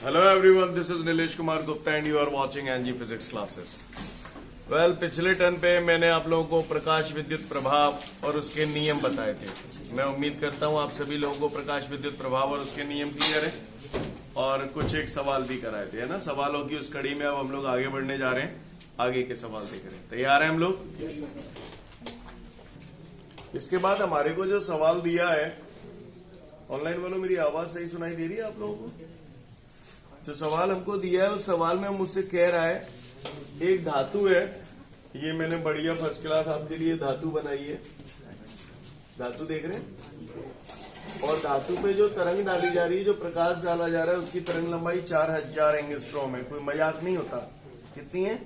Hello everyone, this is Nilesh Kumar Gupta and you are watching NG Physics classes. पिछले turn पे मैंने आप लोगों को प्रकाश विद्युत प्रभाव और उसके नियम बताए थे। मैं उम्मीद करता हूँ आप सभी लोगों को प्रकाश विद्युत प्रभाव और उसके नियम क्लियर है और कुछ एक सवाल भी कराए थे, है ना। सवालों की उस कड़ी में अब हम लोग आगे बढ़ने जा रहे हैं, आगे के सवाल देख रहे हैं। तैयार हैं हम लोग? इसके बाद हमारे को जो सवाल दिया है, ऑनलाइन वालों मेरी आवाज सही सुनाई दे रही है आप लोगों को? जो सवाल हमको दिया है उस सवाल में मुझसे कह रहा है एक धातु है, ये मैंने बढ़िया फर्स्ट क्लास आपके लिए धातु बनाई है, धातु देख रहे हैं, और धातु पे जो तरंग डाली जा रही है, जो प्रकाश डाला जा रहा है, उसकी तरंग लंबाई 4000 एंगस्ट्रॉम है। कोई मजाक नहीं होता। कितनी है?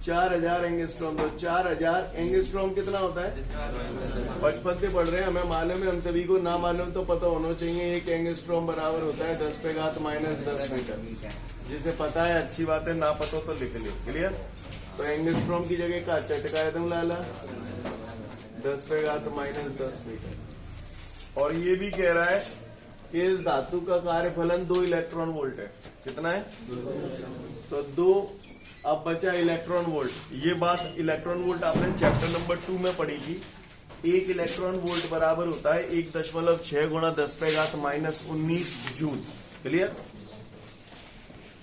4000 एंगस्ट्रॉम। तो 4000 एंगस्ट्रॉम कितना होता है? बचपन से पढ़ रहे हैं, हमें मालूम है, हम सभी को ना मालूम तो पता होना चाहिए। एक एंगस्ट्रॉम बराबर होता है 10⁻⁻10 मीटर। जिसे पता है अच्छी बात है, ना पता तो लिख ले। क्लियर? तो एंगस्ट्रॉम की जगह का चटकाया तुम लाला 10⁻⁻10 मीटर। और ये भी कह रहा है कि इस धातु का कार्यफलन 2 इलेक्ट्रॉन वोल्ट है। कितना है? तो 2। अब बचा इलेक्ट्रॉन वोल्ट। ये बात इलेक्ट्रॉन वोल्ट आपने चैप्टर नंबर 2 में पढ़ी थी। 1 इलेक्ट्रॉन वोल्ट बराबर होता है 1.6 गुणा 10⁻⁻19 जूल। क्लियर?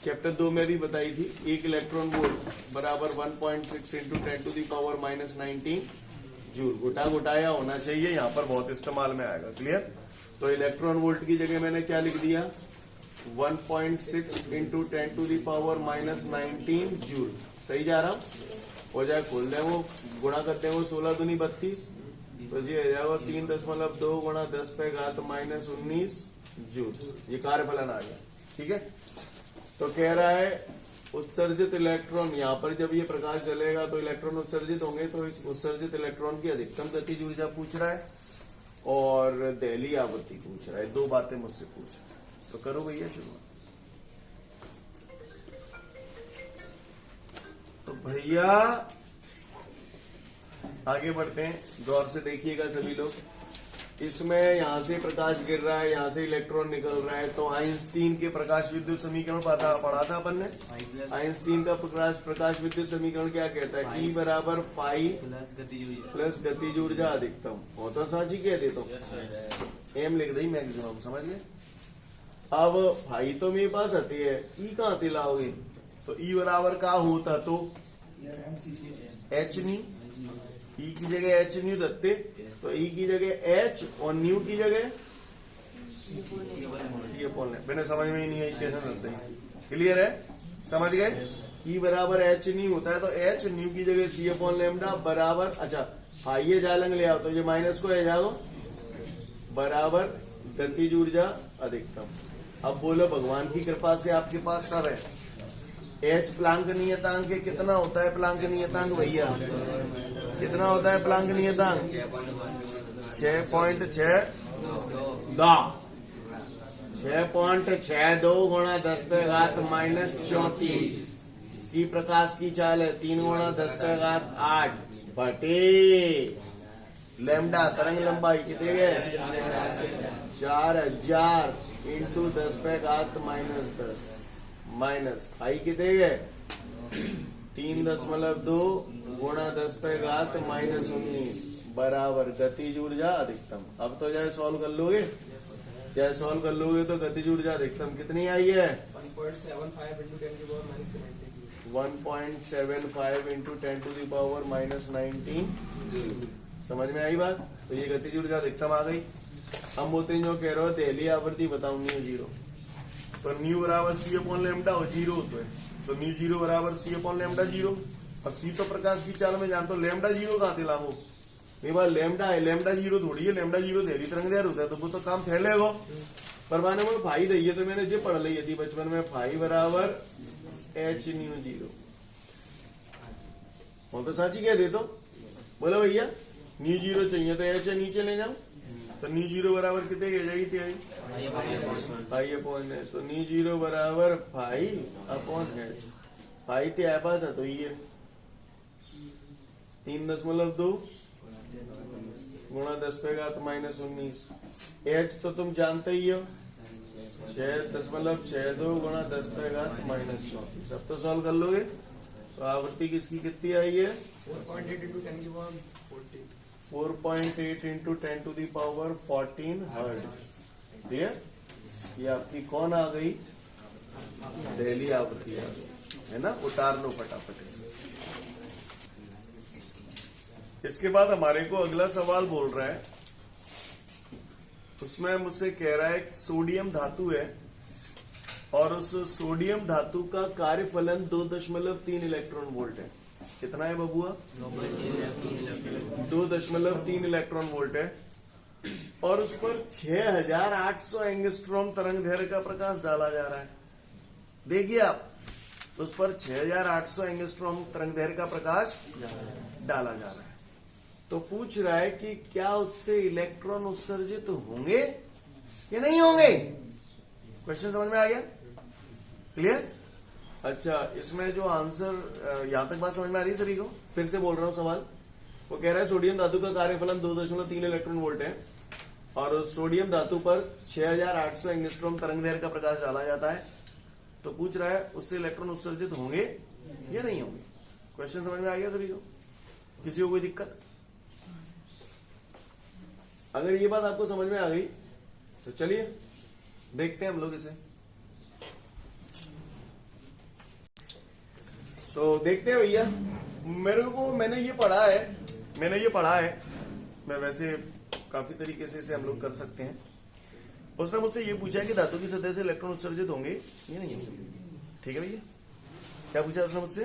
चैप्टर 2 में भी बताई थी। 1 इलेक्ट्रॉन वोल्ट बराबर 1.6 इंटू 10⁻⁻19 जूल। घुटाया होना चाहिए, यहाँ पर बहुत इस्तेमाल में आएगा। क्लियर? तो इलेक्ट्रॉन वोल्ट की जगह मैंने क्या लिख दिया? 1.6 इंटू 10⁻⁻19 जूल। सही जा रहा हूं? हो जाए, खोल दे वो, गुणा करते हैं वो 16 दूनी 32, तो ये हो जाएगा 3.2 गुणा 10⁻⁻19 जूल। ये कार्यफलन आ गया। ठीक है? तो कह रहा है उत्सर्जित इलेक्ट्रॉन, यहाँ पर जब ये प्रकाश जलेगा तो इलेक्ट्रॉन उत्सर्जित होंगे, तो इस उत्सर्जित इलेक्ट्रॉन की अधिकतम गतिज ऊर्जा पूछ रहा है और दहली आवृत्ति पूछ रहा है। 2 बातें मुझसे पूछ रहा है। तो करो भैया शुरुआत। तो भैया आगे बढ़ते हैं, गौर से देखिएगा सभी लोग। इसमें यहां से प्रकाश गिर रहा है, यहां से इलेक्ट्रॉन निकल रहा है। तो आइंस्टीन के प्रकाश विद्युत समीकरण पढ़ा था अपन ने। आइंस्टीन का प्रकाश विद्युत समीकरण क्या कहता है? E बराबर फाई प्लस गतिज ऊर्जा अधिकतम। हो तो साची कह दे, तो एम लिख दी मैक्सिमम। समझ गए? अब भाई तो मेरे पास आती है, ई कहाँ दिलाओगे? तो ई बराबर का होता तो एच न्यू। ई की जगह एच न्यू दत्ते, तो ई की जगह एच और न्यू की जगह सी अपॉन। मैंने समझ में ही नहीं आई कैसे दत्ते। क्लियर है? समझ गए? ई बराबर एच न्यू होता है, तो एच न्यू की जगह सी अपॉन लेमडा बराबर, अच्छा ये जालंग ले आओ, तो ये माइनस को जाओ बराबर गतिज ऊर्जा अधिकतम। अब बोलो, भगवान की कृपा से आपके पास सब है। एच प्लांक नियतांक है। कितना होता है प्लांक नियतांक भैया? कितना होता है प्लांक नियतांक? 6.62 गुणा 10⁻⁻34। सी प्रकाश की चाल है 3 गुणा 10⁸ बटे लेमडा तरंग लंबाई कितने गए? 4000 इंटू 10⁻⁻10 माइनस फाई कितने गए? 3.2 गुणा 10⁻⁻19 बराबर गतिज ऊर्जा अधिकतम। अब तो चाहे सॉल्व कर लोगे, तो गतिज ऊर्जा अधिकतम कितनी आई है? 1.75 इंटू 10⁻⁻19। समझ में आई बात? तो ये गतिज ऊर्जा अधिकतम आ गई। हम बोलते हैं, जो कह रहे हो दहली आवृत्ति बताओ न्यू जीरो। तो न्यू बराबर सी अपॉन लेमडा और जीरो होता है, तो न्यू जीरो बराबर सी अपॉन लेमडा जीरो। अब सी तो प्रकाश की चाल में जानते हो, लेमडा जीरो कहाँ दिलाओ? मेरे पास लेमडा है, लेमडा जीरो थोड़ी है। लेमडा जीरो दहली तरंग दैर्घ्य होता है, तो वो तो काम फैलेगा। पर मैंने वो फाई दी है, तो मैंने जो पढ़ ली थी बचपन में, फाई बराबर एच न्यू जीरो। वो तो साची कह दे। तो बोलो भैया न्यू जीरो चाहिए तो एच नीचे ले जाओ, तो न्यू जीरो बराबर कितने की जाएगी? Phi upon h. तो न्यू जीरो बराबर फाई अपॉन एच। फाई थे पास है, तो ये 3.2 गुणा 10⁻⁻19। एच तो तुम जानते ही हो, 6.62 गुणा 10 पे घात -34। अब तो सॉल्व कर लोगे। तो आवृत्ति किसकी कितनी आई है? 4.8 into 10 to the power 14 hertz. Clear? ये आपकी कौन आ गई? दहली आवृत्ति आ गई, है ना? उतार लो फटाफट इसे। इसके बाद हमारे को अगला सवाल बोल रहा है, उसमें मुझसे कह रहा है सोडियम धातु है और उस सोडियम धातु का कार्यफलन 2.3 इलेक्ट्रॉन वोल्ट है। कितना है बबुआ? 2.3 इलेक्ट्रॉन वोल्ट है और उस पर 6800 एंगस्ट्रॉम तरंग दैर्घ्य का प्रकाश डाला जा रहा है। देखिए आप, उस पर 6800 एंगस्ट्रॉम तरंग दैर्घ्य का प्रकाश डाला जा रहा है। तो पूछ रहा है कि क्या उससे इलेक्ट्रॉन उत्सर्जित होंगे या नहीं होंगे? क्वेश्चन समझ में आ गया? क्लियर? अच्छा, इसमें जो आंसर, यहां तक बात समझ में आ रही है सभी को? फिर से बोल रहा हूं सवाल। वो कह रहा है सोडियम धातु का कार्यफलन 2.3 इलेक्ट्रॉन वोल्ट है और सोडियम धातु पर 6800 एंगस्ट्रॉम तरंग दैर्घ्य का प्रकाश डाला जाता है। तो पूछ रहा है उससे इलेक्ट्रॉन उत्सर्जित होंगे या नहीं होंगे? क्वेश्चन समझ में आ गया सभी को? किसी को कोई दिक्कत? अगर ये बात आपको समझ में आ गई तो चलिए देखते हैं हम लोग इसे। तो देखते हैं भैया, मैंने ये पढ़ा है, मैं वैसे काफी तरीके से इसे हम लोग कर सकते हैं। उसने मुझसे ये पूछा है कि धातु की सतह से इलेक्ट्रॉन उत्सर्जित होंगे या नहीं होंगे। ठीक है भैया? क्या पूछा उसने मुझसे?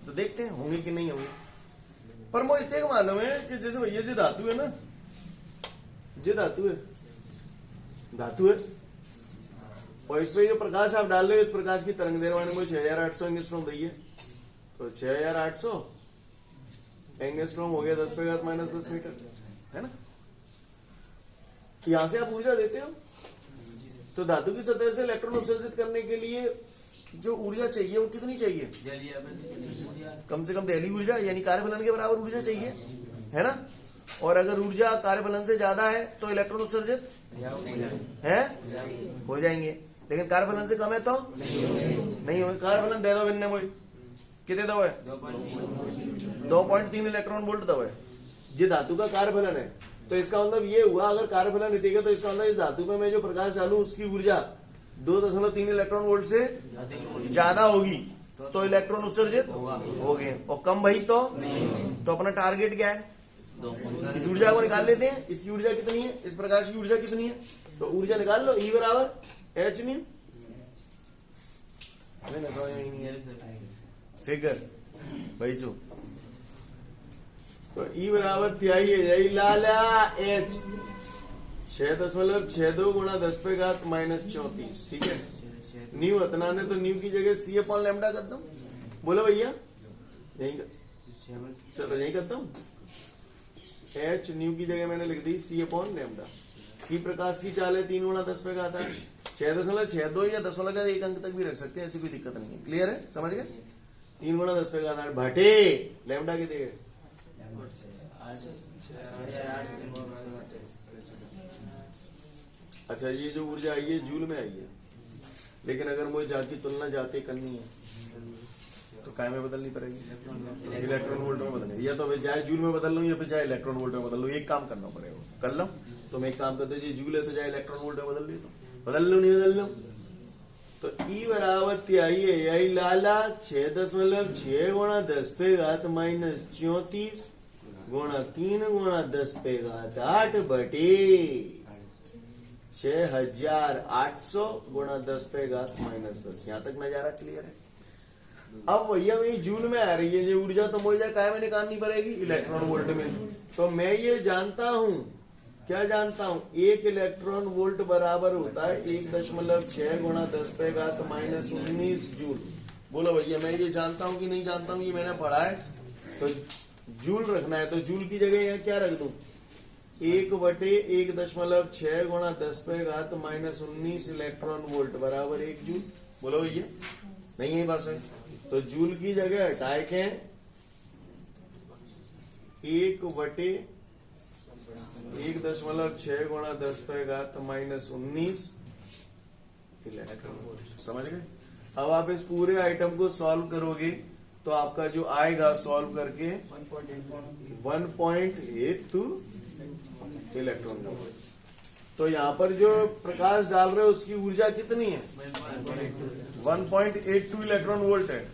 तो देखते हैं होंगे कि नहीं होंगे। पर मुझे इतने मालूम है कि जैसे भैया जो धातु है ना, जो धातु है और इसमें जो प्रकाश आप डाल रहे हो, इस प्रकाश की तरंग दैर्घ्य में 6800 एंगस्ट्रॉम दी है। तो 6800 एंगस्ट्रॉम हो गया 10 पे घात -10 मीटर, है ना? यहां से आप ऊर्जा देते हो। तो धातु की सतह से इलेक्ट्रॉन उत्सर्जित करने के लिए जो ऊर्जा चाहिए वो कितनी चाहिए? कम से कम दहली ऊर्जा यानी कार्यफलन के बराबर ऊर्जा चाहिए, है ना? और अगर ऊर्जा कार्यफलन से ज्यादा है तो इलेक्ट्रॉन उत्सर्जित है हो जाएंगे, लेकिन कार्यफलन से कम है तो नहीं होगा। कार्यफलन दे दो भिन्न कोई कितने दो है? 2.3 इलेक्ट्रॉन वोल्ट दो है। ये धातु का कार्यफलन है। तो इसका मतलब ये हुआ, अगर कार्यफलन नहीं तो इसका मतलब इस धातु में मैं जो प्रकाश डालू उसकी ऊर्जा 2.3 इलेक्ट्रॉन वोल्ट से ज्यादा होगी तो इलेक्ट्रॉन उत्सर्जित हो गए, और कम भाई तो अपना टारगेट क्या है? इस ऊर्जा को निकाल लेते हैं। इसकी ऊर्जा कितनी है? इस प्रकाश की ऊर्जा कितनी है? तो ऊर्जा निकाल लो, E बराबर H न्यू। फिगर भाई सो, तो E बराबर त्याई है यही लाला H 6.62 गुणा 10 पे घात -34। ठीक है? न्यू हतना ने तो न्यू की जगह C अपॉन लैम्डा कर दो। बोलो भैया, यही चलो यही करता हूँ। H न्यू की जगह मैंने लिख दी C अपॉन लैम्डा। C प्रकाश की चाल है 3 गुणा 10 पे घात है 6.62 या 10 अंक तक भी रख सकते हैं, ऐसी कोई दिक्कत नहीं है। क्लियर है? समझ गए? 3 गुणा 10 पे घात 8 भाटे लैम्डा की जगह। अच्छा, ये जो ऊर्जा आई है जूल में आई है, लेकिन अगर मुझे जाती तुलना जाते करनी है तो काय में बदलनी पड़ेगी? इलेक्ट्रॉन वोल्ट में बदलनी, या तो चाहे जूल में बदल लूं या फिर चाहे इलेक्ट्रॉन वोल्ट में बदल लूं। एक काम करना पड़ेगा, कर लो। तो मैं एक काम करते जी, जूल है तो चाहे इलेक्ट्रॉन वोल्ट में बदल ली, तो बदल लो नहीं बदल लो। तो E बराबर त्याई है यही लाला 6.6 गुणा 10 पे घात -34 गुणा 3 गुणा 10 पे घात 8 बटे 6800 गुणा 10 पे घात -10। यहां तक नजारा क्लियर है? अब भैया वही जूल में आ रही है ये ऊर्जा, तो मुझे काय में निकालनी पड़ेगी? इलेक्ट्रॉन वोल्ट में। तो मैं ये जानता हूं, क्या जानता हूं? 1 इलेक्ट्रॉन वोल्ट बराबर होता है 1.6 गुणा 10 पे घात -19 जूल। बोलो भैया, मैं ये जानता हूं कि नहीं जानता हूं? ये मैंने पढ़ा है। तो जूल रखना है तो जूल की जगह यहाँ क्या रख दूं? 1/1.6 गुणा 10 पे घात -19 इलेक्ट्रॉन वोल्ट बराबर 1 जूल। बोलो भैया, नहीं है बात? तो जूल की जगह हटाए के 1/1 1.6 गुणा 10 पे घात -19 इलेक्ट्रॉन वोल्ट। समझ गए? अब आप इस पूरे आइटम को सॉल्व करोगे तो आपका जो आएगा सॉल्व करके 1.82 इलेक्ट्रॉन वोल्ट। तो यहाँ पर जो प्रकाश डाल रहे हो उसकी ऊर्जा कितनी है? 1.82 इलेक्ट्रॉन वोल्ट है,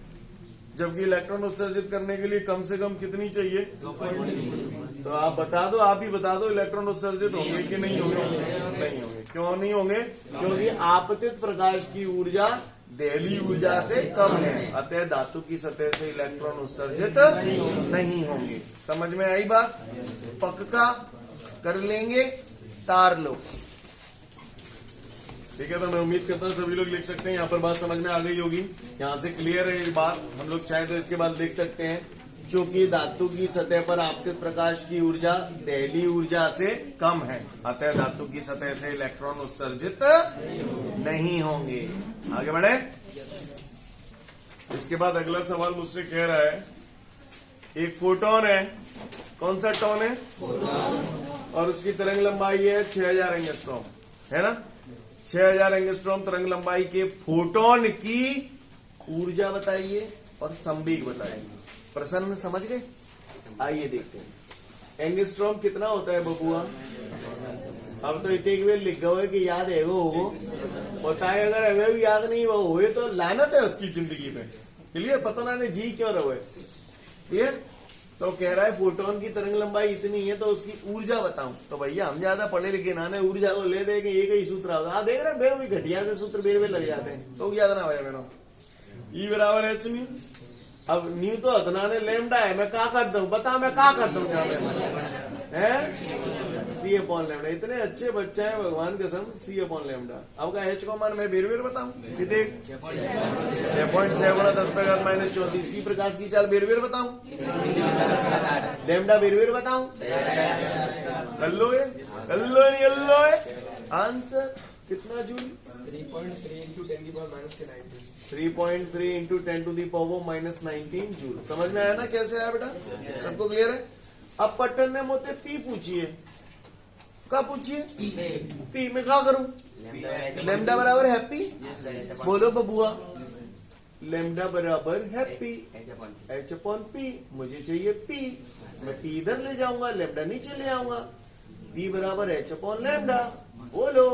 जबकि इलेक्ट्रॉन उत्सर्जित करने के लिए कम से कम कितनी चाहिए? 2.2। तो आप बता दो, आप ही बता दो, इलेक्ट्रॉन उत्सर्जित होंगे कि नहीं होंगे? नहीं होंगे। क्यों नहीं होंगे? क्योंकि आपतित प्रकाश की ऊर्जा देहली ऊर्जा से कम है, अतः धातु की सतह से इलेक्ट्रॉन उत्सर्जित नहीं होंगे। समझ में आई बात? पक्का कर लेंगे, तार लो। ठीक है, तो मैं उम्मीद करता हूँ सभी लोग लिख सकते हैं। यहाँ पर बात समझ में आ गई होगी, यहाँ से क्लियर है ये बात। हम लोग चाहे तो इसके बाद देख सकते हैं, चूंकि धातु की सतह पर आपतित प्रकाश की ऊर्जा देहली ऊर्जा से कम है, अतः धातु की सतह से इलेक्ट्रॉन उत्सर्जित नहीं होंगे। आगे बढ़े। इसके बाद अगला सवाल मुझसे कह रहा है, एक फोटोन है, कौन सा टोन है? और उसकी तरंग लंबाई है 6000 एंगस्ट्रॉम, है ना? 6000 एंगस्ट्रॉम तरंग लंबाई के फोटोन की ऊर्जा बताइए और संवेग बताइए। प्रश्न समझ गए? आइए देखते हैं। एंगस्ट्रॉम कितना होता है बबुआ? अब तो इतने वेल लिख गए कि याद है वो होता है, अगर अगर भी याद नहीं वो हुए तो लानत है उसकी जिंदगी में। क्लियर? पता ना नहीं जी क्यों रहे। क्लियर? तो कह रहा है फोटोन की तरंग लंबाई इतनी है तो उसकी ऊर्जा बताऊं। तो भैया हम ज्यादा पढ़े लिखे ना, ऊर्जा को ले दे के एक ही सूत्र होगा। आप देख रहे हैं बेर भी घटिया से सूत्र बेर लग जाते हैं, तो याद ना भैया मैनो। ई बराबर एच न्यू। अब न्यू तो हतना ने लेमडा है, मैं क्या करता हूँ बता, मैं क्या करता हूँ? सी अपॉन लेमडा। इतने अच्छे बच्चे हैं भगवान कसम, सी अपॉन लेमडा। अब का एच को मान मैं बेर बेर बताऊं? 6.6 गुणा 10 पे घात -34। सी प्रकाश की चाल बेर बेर बताऊं? लेमडा बेर बेर बताऊं? कर लो ये, कर लो नहीं कर लो ये। आंसर कितना जूल? 3.3 into 10 की पावर माइनस के 19। 3.3 into 10 to the power -19 joule. समझ में आया ना कैसे आया बेटा? सबको क्लियर है? अब पट्टन ने मुझसे पी पूछिए, क्या पूछिए? पी में क्या करूं? लेमडा बराबर हैप्पी। बोलो बबुआ। लेमडा बराबर हैप्पी, एच अपॉन पी। मुझे चाहिए पी, मैं पी इधर ले जाऊंगा, लेमडा नीचे ले आऊंगा। पी बराबर एच अपॉन लेमडा। बोलो।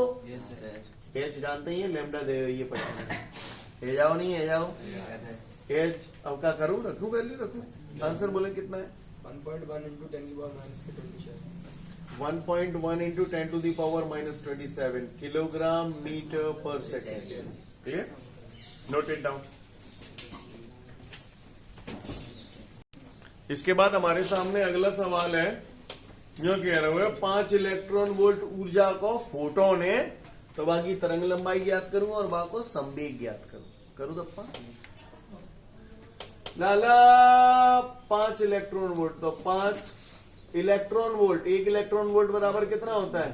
एच जानते ही है, लेमडा दे ये पढ़ा। जाओ नहीं है जाओ एच। अब क्या करूं? रखूं वैल्यू रखूं? आंसर बोले कितना है? 1.1 into 10 की पावर माइनस के 27। 1.1 into 10 to the power -27 kilogram metre per second. Clear? Note it down. इसके बाद हमारे सामने अगला सवाल है, जो कह रहे हो 5 इलेक्ट्रॉन वोल्ट ऊर्जा को फोटोन है, तो बाकी तरंग लंबाई ज्ञात करूं और बाकी को संवेग ज्ञात करूं दप्पा लाला। 5 इलेक्ट्रॉन वोल्ट, तो 5 इलेक्ट्रॉन वोल्ट, 1 इलेक्ट्रॉन वोल्ट बराबर कितना होता है?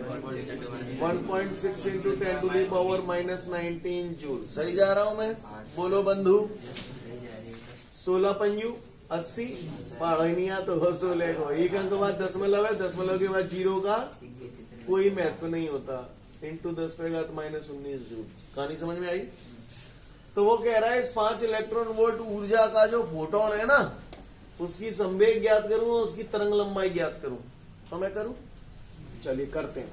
1.6 into 10 to the power -19 joule. सही जा रहा हूं मैं? बोलो बंधु। 16 पंजू 80 पहाड़ नहीं आ तो 16 को 1 अंक के बाद दशमलव है, दशमलव के बाद 0 का कोई महत्व नहीं होता। इंटू 10 पे घात -19 जूल। कहानी समझ में आई? तो वो कह रहा है इस 5 इलेक्ट्रॉन वोल्ट ऊर्जा का जो फोटोन है ना, उसकी संवेग ज्ञात करूं और उसकी तरंग लंबाई ज्ञात करूं। तो मैं करूं? चलिए करते हैं।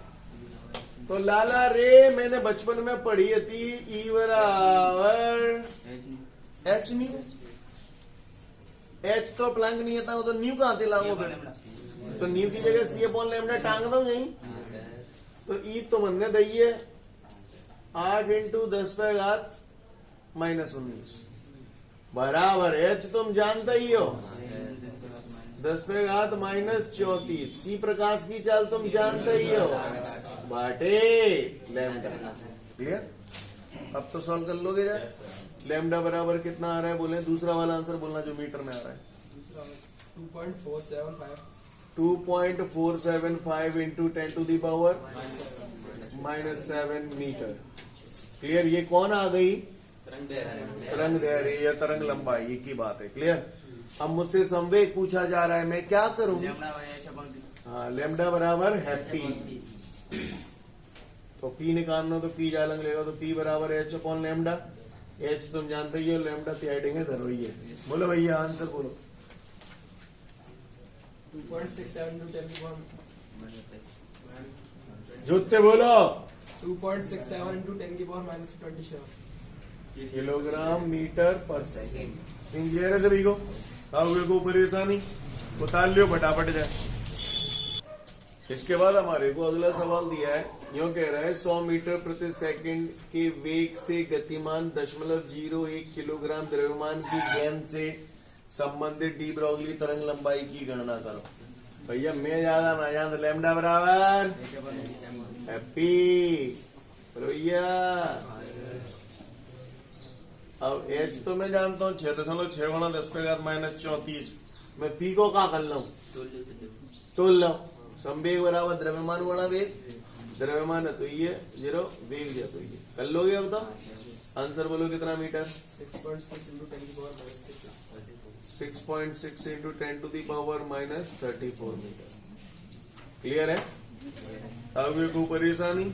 तो लाला रे मैंने बचपन में पढ़ी थी, ई बराबर एच न्यू। एच तो प्लंग नहीं था, वो तो न्यू कहां से लाऊंगा फिर? तो न्यू की जगह सी अपॉन लेमडा टांग दो यहीं। तो ई तो मनने दइए 8 into 10 पे घात -19 बराबर एच तुम जानते ही हो 10 पे घात -34। सी प्रकाश की चाल तुम जानते ही हो बाटे लैम्डा। क्लियर? अब तो सॉल्व कर लोगे यार। लैम्डा बराबर कितना आ रहा है बोले? दूसरा वाला आंसर बोलना जो मीटर में आ रहा है। 2.475 2.475 into 10 to the power -7 metre. Clear? ये कौन आ गई? तरंग दैर्घ्य या तरंग लंबाई, एक ही बात है। क्लियर? अब मुझसे संवेग पूछा जा रहा है, मैं क्या करूं? हाँ, लेमडा बराबर हैप्पी। तो पी निकालना तो पी जालंग लेगा तो पी बराबर एच अपॉन लेमडा। एच तुम जानते ही हो, लेमडा हेडिंग धरो ही है। बोलो भैया आंसर बोलो। 2.67 into 10 की पावर जुत्ते बोलो। 2.67 into 10 की power -27 kilogram metre per second. Clear है सभी को? आओगे को परेशानी उतार लियो फटाफट जाए। इसके बाद हमारे को अगला सवाल दिया है, यूं कह रहा है 100 मीटर प्रति सेकंड के वेग से गतिमान 0.01 किलोग्राम द्रव्यमान की गेंद से संबंधित डी ब्रोगली तरंग लंबाई की गणना करो। भैया मैं ज्यादा ना जान, लेमडा बराबर हैप्पी भैया। अब एच तो मैं जानता हूँ 6.6 गुणा 10⁻⁻34। मैं पी को क्या कर लूं? तोल लो। संवेग बराबर द्रव्यमान गुणा वेग। द्रव्यमान है तो ये 0, वेग है तो ये कर लोगे। अब तो आंसर बोलो कितना मीटर? 6.6 into 10 की power -34 6.6 into 10 to the power -34 metre. Clear है? आगे को परेशानी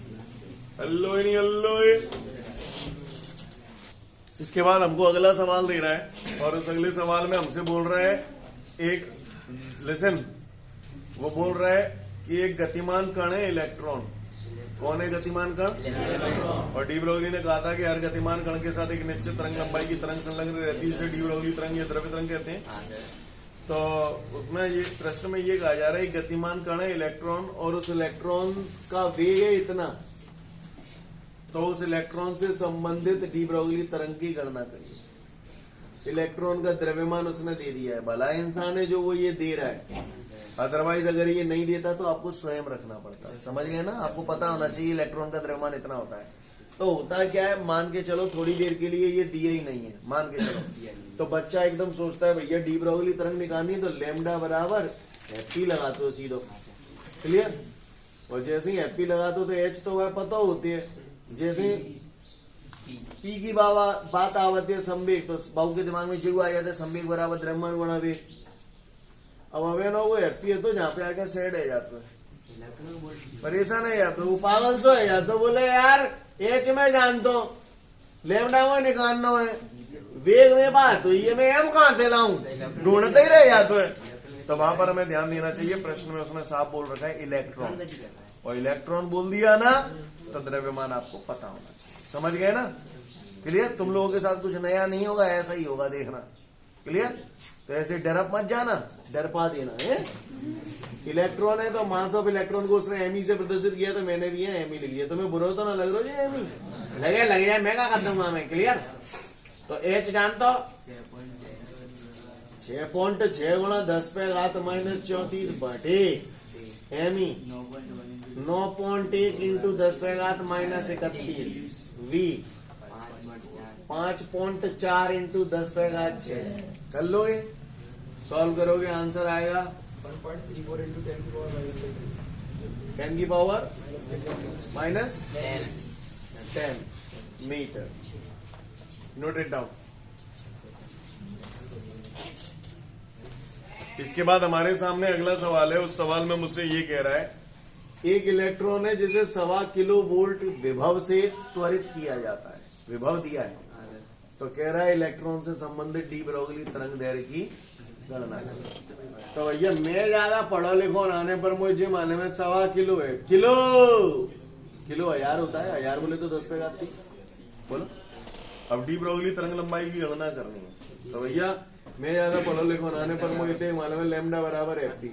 हल्लो ही नहीं हल्लो ही। इसके बाद हमको अगला सवाल दे रहा है और उस अगले सवाल में हमसे बोल रहा है एक लिसन, वो बोल रहा है कि एक गतिमान कण है इलेक्ट्रॉन। कौन है गतिमान कण? और डी ब्रोगली ने कहा था कि हर गतिमान कण के साथ एक निश्चित तरंग लंबाई की तरंग संलग्न रहती है, जिसे डी ब्रोगली तरंग या द्रव्य तरंग कहते हैं। तो उसमें ये प्रश्न में ये कहा जा रहा है गतिमान कण है इलेक्ट्रॉन और उस इलेक्ट्रॉन का वेग है इतना, तो उस इलेक्ट्रॉन से संबंधित डी ब्रोगली तरंग की गणना करिए। इलेक्ट्रॉन का द्रव्यमान उसने दे दिया है, भला इंसान है जो वो ये दे रहा है, अदरवाइज अगर ये नहीं देता तो आपको स्वयं रखना पड़ता है। समझ गए ना? आपको पता होना चाहिए इलेक्ट्रॉन का द्रव्यमान इतना होता है। तो होता क्या है, मान के चलो थोड़ी देर के लिए ये दिया ही नहीं है, मान के चलो, तो बच्चा एकदम सोचता है भैया डी ब्रोगली तरंग निकालनी है तो लेमडा बराबर हैप्पी लगाते हो सीधो। क्लियर? और जैसे ही हैप्पी लगाते हो तो एच तो वह पता होती है। जैसे पी की बात आवती है संवेग, तो बाबू के दिमाग में जो आ जाता है संवेग बराबर द्रव्यमान गुणा वेग। अब अवे ना वो हैप्पी है तो जहाँ पे आके सैड है जाता है, परेशान है या तो वो पागल सो है या तो बोले यार एच में जानता हूं लेमडा में निकालना है, वेग में बात तो ये मैं एम कहां से लाऊं, ढूंढते ही रह जाते हैं। तो वहां पर हमें ध्यान देना चाहिए, प्रश्न में उसने साफ बोल रखा है इलेक्ट्रॉन, और इलेक्ट्रॉन बोल दिया ना तो द्रव्यमान आपको पता होना चाहिए। समझ गए ना? क्लियर? तुम लोगों के साथ कुछ नया नहीं होगा, ऐसा ही होगा, देखना। क्लियर? तो ऐसे डरप मत जाना, डर पा देना है। इलेक्ट्रॉन है तो मास ऑफ इलेक्ट्रॉन को उसने एमई से प्रदर्शित किया, तो मैंने भी है एमई लिख लिया। तुम्हें बुरा तो ना लग रहा है एमई लगे लग जाए, मैं क्या कर दूंगा मैं। क्लियर? तो एच जानता 6.6 गुणा 10⁻⁻34 बटे एमई 9.1 इंटू 10⁻⁻31 वी 5.4 इंटू 10⁻6 कर लोगे, सॉल्व करोगे, आंसर आएगा 1.34 into 10 की पावर -33 10 की power -10 metre. Note it down. इसके बाद हमारे सामने अगला सवाल है। उस सवाल में मुझसे ये कह रहा है एक इलेक्ट्रॉन है जिसे 1.25 किलो वोल्ट विभव से त्वरित किया जाता है, विभव दिया है, तो कह रहा है इलेक्ट्रॉन से संबंधित डी ब्रोगली तरंग दैर्घ्य की गणना करें। तो भैया मैं ज्यादा पढ़ो लिखो आने पर मुझे माने में 1.25 किलो है। किलो 1000 होता है, 1000 बोले तो 10⁻³ बोलो। अब डी ब्रोगली तरंग लंबाई की गणना करनी है, तो भैया मैं ज्यादा पढ़ो लिखो आने पर मुझे मालूम है लेमडा बराबर हैप्पी।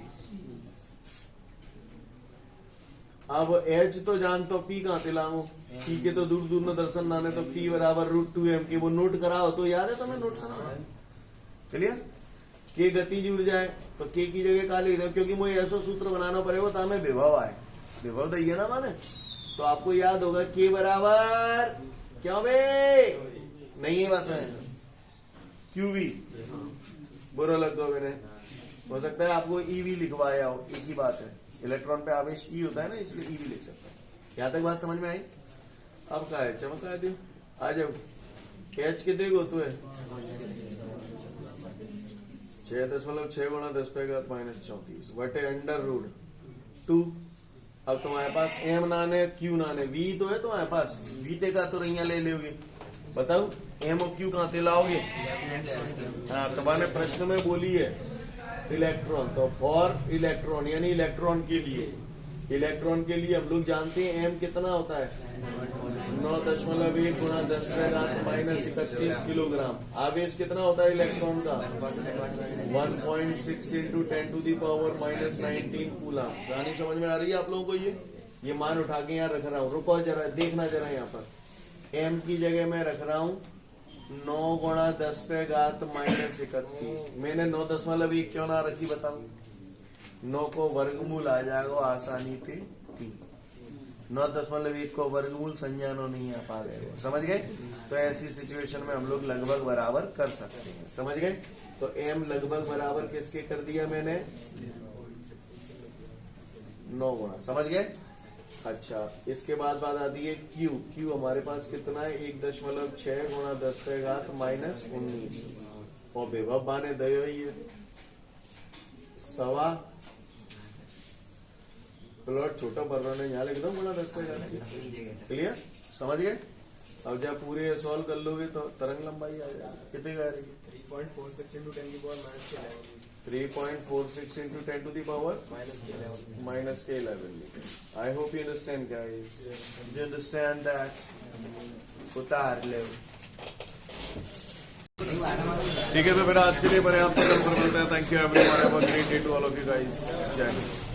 अब एच तो जानते हो, पी कहां से लाऊं? पी के तो दूर दूर में दर्शन नाने, तो पी बराबर √2m के वो नोट कराओ तो याद है तुम्हें, नोट सुना। क्लियर? के गति जुड़ जाए तो के की जगह का लिख दो, क्योंकि मुझे ऐसा सूत्र बनाना पड़ेगा तो हमें विभव आए, विभव दैया ना माने। तो आपको याद होगा के बराबर क्यों बे नहीं है बस में QV, बुरा लग गया मैंने, हो सकता है आपको EV लिखवाया हो, एक ही बात है, इलेक्ट्रॉन पे आवेश E होता है ना, इसलिए EV लिख सकता है। यहां तक बात समझ में आई? अब क्या है, चमका दो, आ जाओ। कैच कितने को तो है 6.6 गुणा 10⁻⁻34 बटे अंडर रूट 2। अब तुम्हारे पास एम नाने क्यू नाने वी तो है तुम्हारे पास, वी ते का तो रैया ले लोगे। बताओ एम और क्यू कहाँ ते लाओगे? हाँ, तुम्हारे प्रश्न में बोली है इलेक्ट्रॉन, तो फॉर इलेक्ट्रॉन यानी इलेक्ट्रॉन के लिए, इलेक्ट्रॉन के लिए हम लोग जानते हैं एम कितना होता है 9.1 गुणा 10⁻⁻31 किलोग्राम। आवेश कितना होता है इलेक्ट्रॉन का 1.6 इंटू 10⁻⁻19 कूलम। कहानी समझ में आ रही है आप लोगों को? ये मान उठा के यहाँ रख रहा हूँ, रुको जरा देखना जरा यहाँ पर, एम की जगह मैं रख रहा हूँ 9 गुणा 10⁻⁻31। मैंने 9.1 क्यों ना रखी बताओ? 9 को वर्गमूल आ जाएगा आसानी पे 9.1 को वर्गमूल संज्ञानो नहीं आ पा रहे हो, समझ गए? तो ऐसी सिचुएशन में हम लोग लगभग बराबर कर सकते हैं, समझ गए? तो एम लगभग बराबर किसके कर दिया मैंने 9 गुणा, समझ गए? अच्छा, इसके बाद बात आती है क्यू। क्यू हमारे पास कितना है 1.6 गुणा 10⁻⁻19 और विभव बाने दयो ही है 1.25 प्लॉट छोटा भर रहा है, यहाँ लिख दो गुणा 10⁻⁻। क्लियर, समझ गए? अब जब पूरे सॉल्व कर लोगे तो तरंग लंबाई आ जाएगी, कितनी आ रही है 3.46 into 10 to the power minus k11. 3.46 into 10 to the power minus k11. I hope you understand, guys. You understand that? उतार ले। ठीक है, तो फिर आज के लिए पर्याप्त है। Thank you everyone, have a great day to all of you guys. जय हिंद।